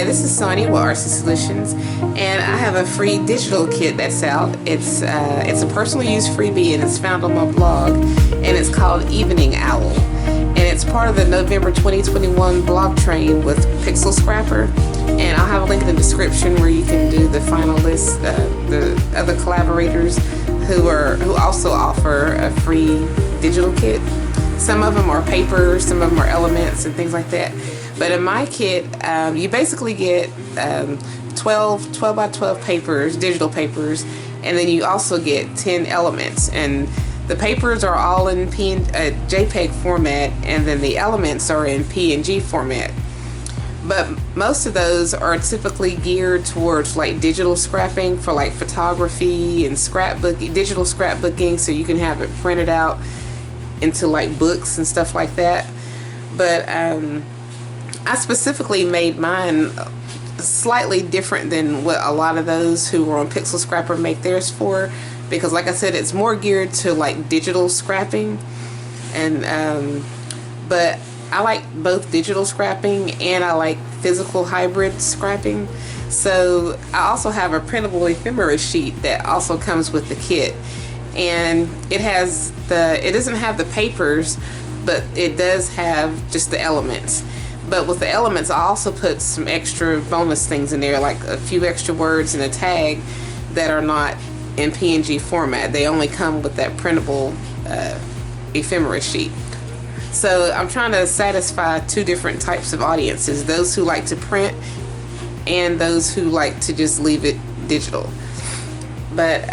this is Sonny with RC Solutions, and I have a free digital kit that's out. It's a personal use freebie, and it's found on my blog, and it's called Evening Owl, and it's part of the November 2021 blog train with PixelScrapper, and I'll have a link in the description where you can do the final list, the other collaborators who also offer a free digital kit. Some of them are paper, some of them are elements and things like that. But in my kit, you basically get 12 by 12 papers, digital papers, and then you also get 10 elements. And the papers are all in JPEG format, and then the elements are in PNG format. But most of those are typically geared towards like digital scrapping for like photography and digital scrapbooking, so you can have it printed out into like books and stuff like that. But I specifically made mine slightly different than what a lot of those who are on PixelScrapper make theirs for, because like I said, it's more geared to like digital scrapping, and but I like both digital scrapping and I like physical hybrid scrapping. So I also have a printable ephemera sheet that also comes with the kit, and it doesn't have the papers, but it does have just the elements. But with the elements, I also put some extra bonus things in there, like a few extra words and a tag that are not in PNG format. They only come with that printable ephemera sheet. So I'm trying to satisfy two different types of audiences: those who like to print and those who like to just leave it digital. But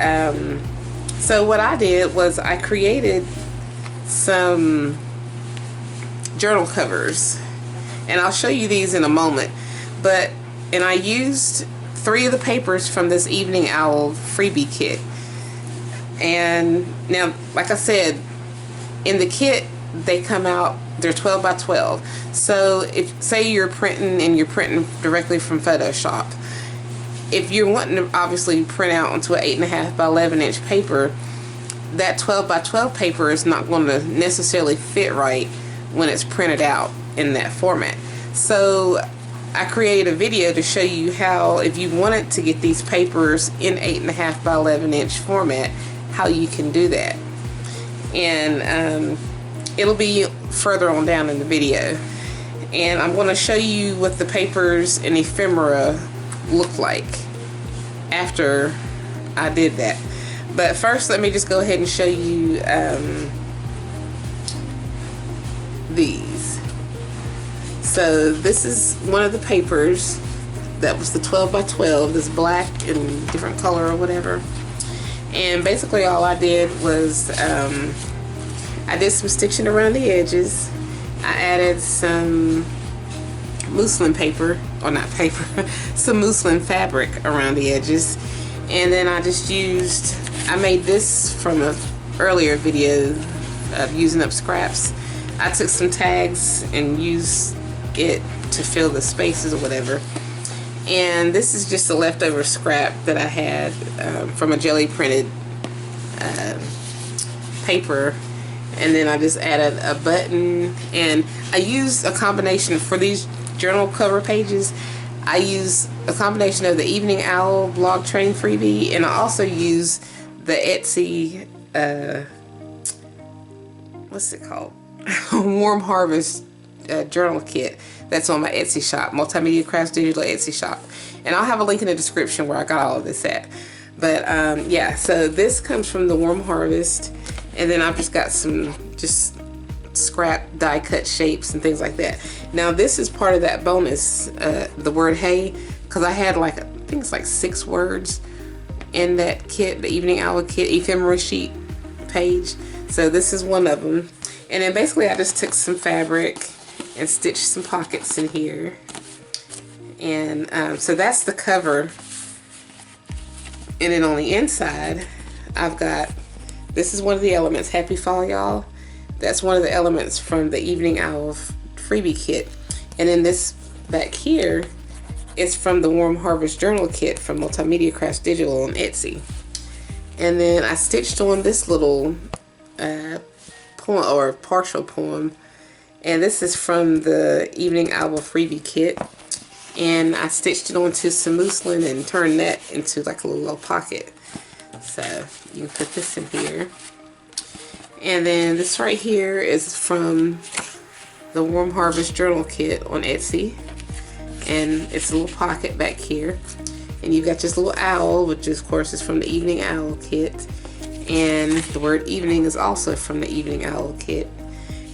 so what I did was I created some journal covers, and I'll show you these in a moment. And I used 3 of the papers from this Evening Owl freebie kit. And now, like I said, in the kit they come out, they're 12 by 12. So if say you're printing directly from Photoshop, if you're wanting to obviously print out onto an 8.5 by 11 inch paper, that 12 by 12 paper is not going to necessarily fit right when it's printed out in that format. So I created a video to show you how, if you wanted to get these papers in 8.5 by 11 inch format, how you can do that. And it'll be further on down in the video. And I'm going to show you what the papers and ephemera look like after I did that. But first, let me just go ahead and show you these. So this is one of the papers that was the 12 by 12, this black and different color or whatever. And basically all I did was I did some stitching around the edges. I added some muslin paper, or not paper, some muslin fabric around the edges. And then I made this from an earlier video of using up scraps. I took some tags and used it to fill the spaces or whatever. And this is just a leftover scrap that I had from a jelly printed paper. And then I just added a button, and I used a combination for these journal cover pages. I use a combination of the Evening Owl blog train freebie, and I also use the Etsy what's it called, Warm Harvest journal kit that's on my Etsy shop, Multimedia Crafts Digital Etsy shop, and I'll have a link in the description where I got all of this at. But yeah, so this comes from the Warm Harvest, and then I've just got some just scrap die cut shapes and things like that. Now this is part of that bonus, the word hey, because I had like, I think it's like 6 words in that kit, the Evening Owl kit ephemera sheet page. So this is one of them. And then basically I just took some fabric and stitched some pockets in here. And so that's the cover. And then on the inside I've got, this is one of the elements, Happy Fall Y'all. That's one of the elements from the Evening Owl freebie kit. And then this back here is from the Warm Harvest journal kit from Multimedia Crafts Digital on Etsy. And then I stitched on this little poem, or partial poem, and this is from the Evening Owl freebie kit. and I stitched it onto some muslin and turned that into like a little pocket. So you can put this in here. And then this right here is from the Warm Harvest Journal Kit on Etsy, and it's a little pocket back here. And you've got this little owl, which of course is from the Evening Owl Kit, and the word evening is also from the Evening Owl Kit.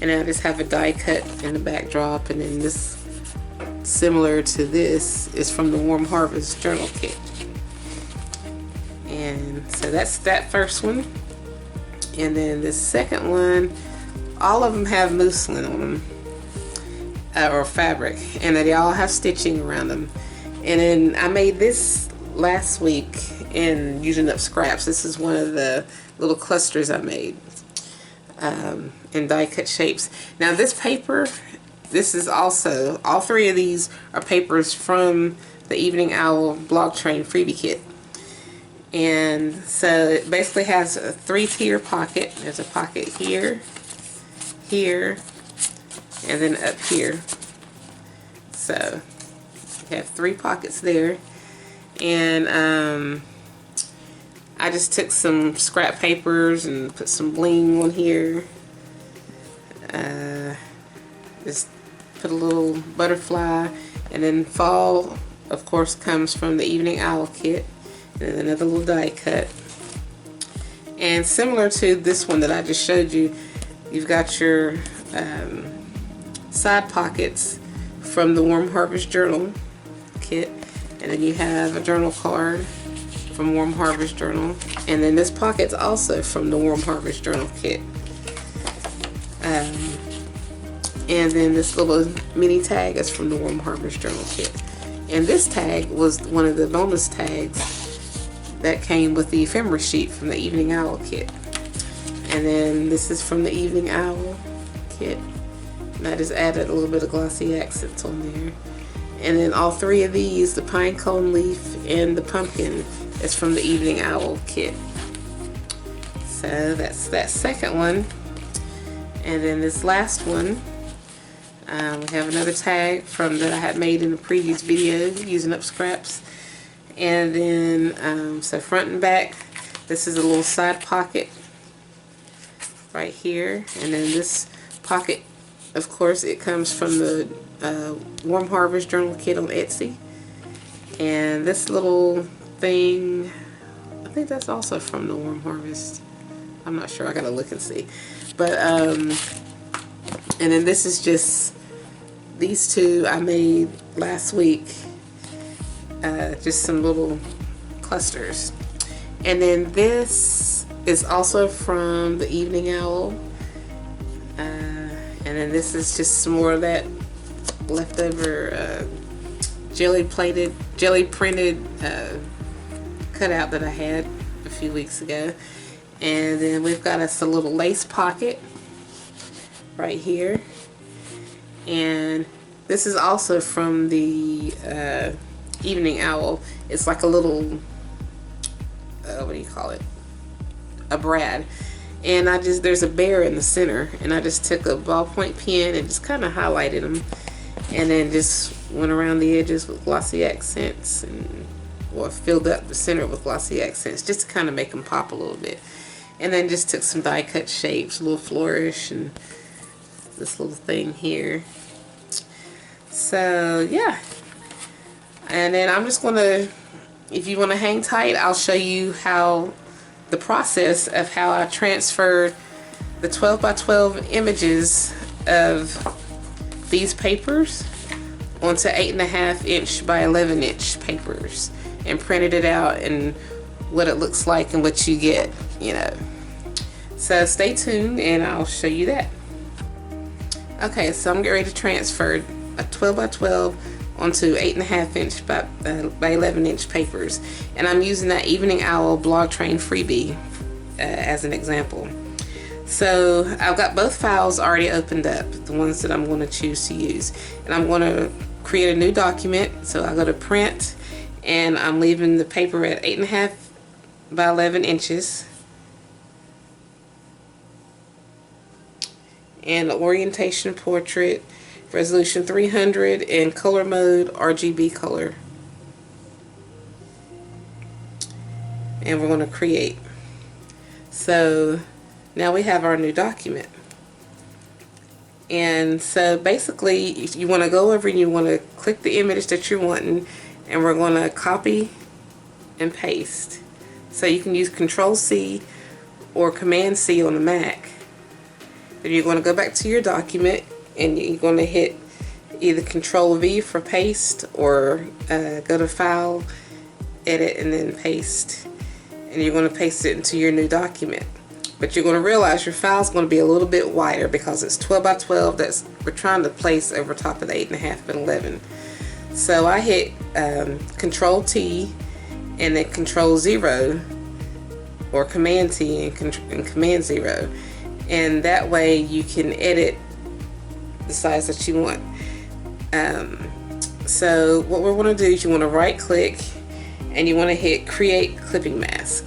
And I just have a die cut in the backdrop, and then this, similar to this, is from the Warm Harvest Journal Kit. And so that's that first one. And then the second one, all of them have muslin on them, or fabric, and they all have stitching around them. And then I made this last week in using up scraps. This is one of the little clusters I made in die cut shapes. Now this paper, this is also, all three of these are papers from the Evening Owl Blog Train Freebie Kit. And so it basically has a 3-tier pocket. There's a pocket here, here, and then up here. So you have 3 pockets there. And I just took some scrap papers and put some bling on here. Just put a little butterfly, and then fall, of course, comes from the Evening Owl Kit. And another little die cut. And similar to this one that I just showed you, you've got your side pockets from the Warm Harvest Journal Kit, and then you have a journal card from Warm Harvest Journal, and then this pocket's also from the Warm Harvest Journal Kit. And then this little mini tag is from the Warm Harvest Journal Kit. And this tag was one of the bonus tags that came with the ephemera sheet from the Evening Owl Kit. And then this is from the Evening Owl Kit. And I just added a little bit of glossy accents on there. And then all 3 of these, the pine cone leaf and the pumpkin, is from the Evening Owl Kit. So that's that second one. And then this last one, we have another tag from that I had made in a previous video using up scraps. And then, so front and back, this is a little side pocket right here. And then this pocket, of course, it comes from the Warm Harvest Journal Kit on Etsy. And this little thing, I think that's also from the Warm Harvest. I'm not sure, I gotta look and see. But, and then this is just, these 2 I made last week. Just some little clusters. And then this is also from the Evening Owl, and then this is just some more of that leftover jelly printed cutout that I had a few weeks ago. And then we've got us a little lace pocket right here, and this is also from the Evening Owl. It's like a little, what do you call it? A brad. And there's a bear in the center, and I just took a ballpoint pen and just kind of highlighted them, and then just went around the edges with glossy accents, or filled up the center with glossy accents just to kind of make them pop a little bit. And then just took some die cut shapes, a little flourish, and this little thing here. So yeah. And then I'm just gonna, if you want to hang tight, I'll show you how the process of how I transferred the 12 by 12 images of these papers onto 8.5 inch by 11 inch papers and printed it out and what it looks like and what you get, you know. So stay tuned and I'll show you that. Okay, so I'm getting ready to transfer a 12 by 12 onto 8.5 inch by 11 inch papers, and I'm using that Evening Owl Blog Train Freebie as an example. So I've got both files already opened up, the ones that I'm going to choose to use, and I'm going to create a new document. So I go to print, and I'm leaving the paper at 8.5 by 11 inches, and the orientation portrait, resolution 300, and color mode RGB color. And we're going to create. So now we have our new document. And so basically you want to go over and you want to click the image that you're wanting, and we're going to copy and paste. So you can use Control-C or Command-C on the Mac. Then you're going to go back to your document and you're going to hit either Control-V for paste, or go to File, Edit, and then Paste. And you're going to paste it into your new document. But you're going to realize your file is going to be a little bit wider because it's 12 by 12 that we're trying to place over top of the 8.5 and 11. So I hit Control-T and then Control-0 or Command-T and Command-0. And that way you can edit the size that you want. So what we're going to do is you want to right click and you want to hit Create Clipping Mask.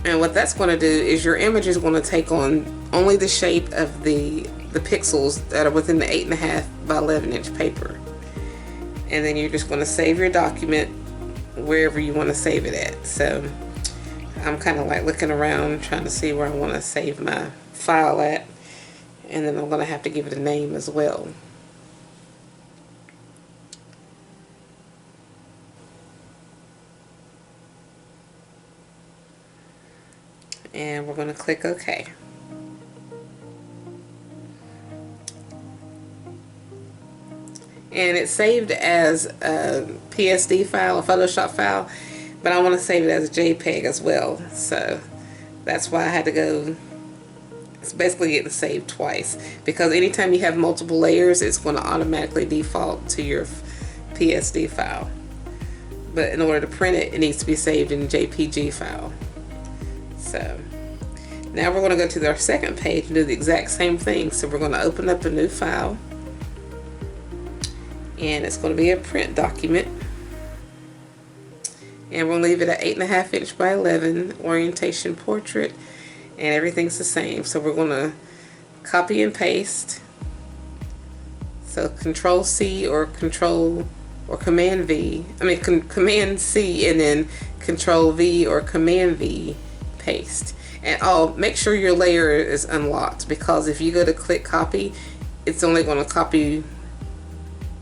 And what that's going to do is your image is going to take on only the shape of the pixels that are within the 8.5 by 11 inch paper. And then you're just going to save your document wherever you want to save it at. So I'm kind of like looking around trying to see where I want to save my file at. And then I'm going to have to give it a name as well. And we're going to click OK. And it's saved as a PSD file, a Photoshop file, but I want to save it as a JPEG as well. So that's why I had to go. It's basically getting saved twice, because anytime you have multiple layers, it's going to automatically default to your PSD file. But in order to print it, it needs to be saved in a JPG file. So now we're going to go to our second page and do the exact same thing. So we're going to open up a new file, and it's going to be a print document, and we'll leave it at 8.5 inch by 11 orientation portrait, and everything's the same. So we're going to copy and paste. So Control-C or Command-C, and then Control-V or Command-V, paste. And make sure your layer is unlocked, because if you go to click copy, it's only going to copy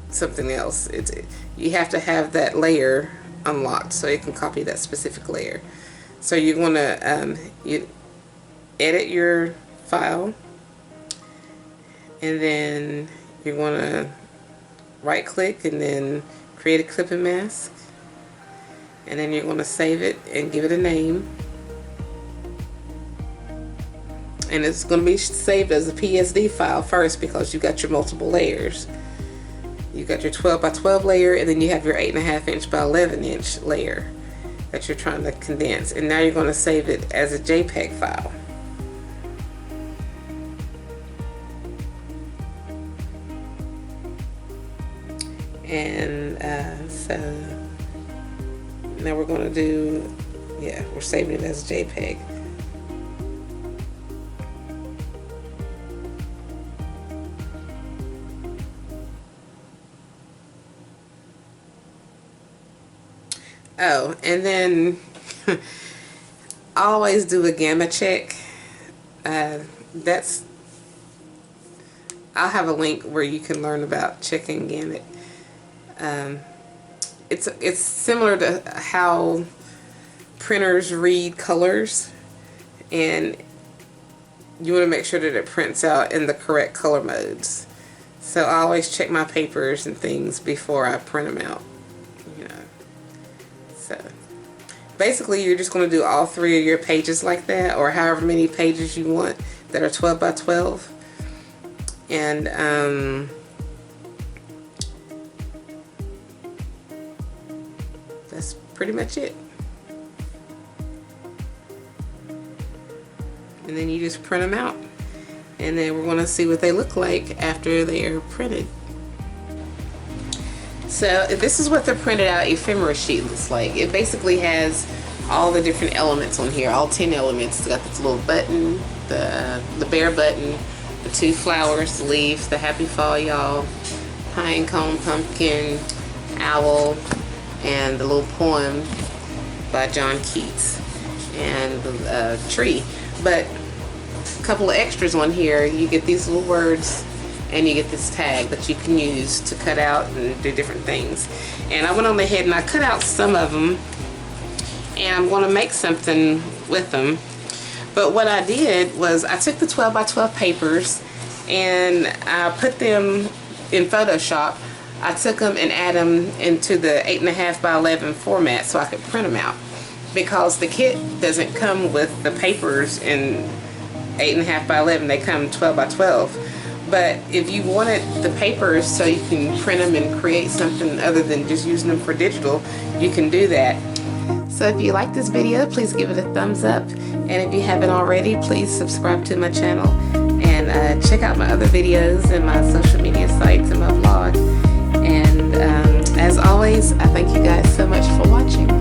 something else. You have to have that layer unlocked so it can copy that specific layer. So you're going to you edit your file, and then you're going to right click and then create a clipping mask, and then you're going to save it and give it a name. And it's going to be saved as a PSD file first, because you got your multiple layers. You got your 12 by 12 layer, and then you have your 8.5 inch by 11 inch layer that you're trying to condense. And now you're going to save it as a JPEG file. And so now we're going to do, we're saving it as a JPEG. Oh, and then I always do a gamma check. I'll have a link where you can learn about checking Gamut. It's similar to how printers read colors, and you want to make sure that it prints out in the correct color modes. So I always check my papers and things before I print them out. So basically you're just going to do all 3 of your pages like that, or however many pages you want that are 12 by 12. And that's pretty much it. And then you just print them out, and then we're going to see what they look like after they are printed. So this is what the printed out ephemera sheet looks like. It basically has all the different elements on here, all 10 elements. It's got this little button, the bear button, the two flowers, the leaves, the Happy Fall Y'all, pine cone, pumpkin, owl, and the little poem by John Keats, and the tree. But a couple of extras on here, you get these little words and you get this tag that you can use to cut out and do different things. And I went on ahead and I cut out some of them, and I'm going to make something with them. But what I did was I took the 12 by 12 papers and I put them in Photoshop. I took them and add them into the 8.5 by 11 format so I could print them out, because the kit doesn't come with the papers in 8.5 by 11, they come 12 by 12. But if you wanted the papers so you can print them and create something other than just using them for digital, you can do that. So if you like this video, please give it a thumbs up, and if you haven't already, please subscribe to my channel and check out my other videos and my social media sites and my blog. And as always, I thank you guys so much for watching.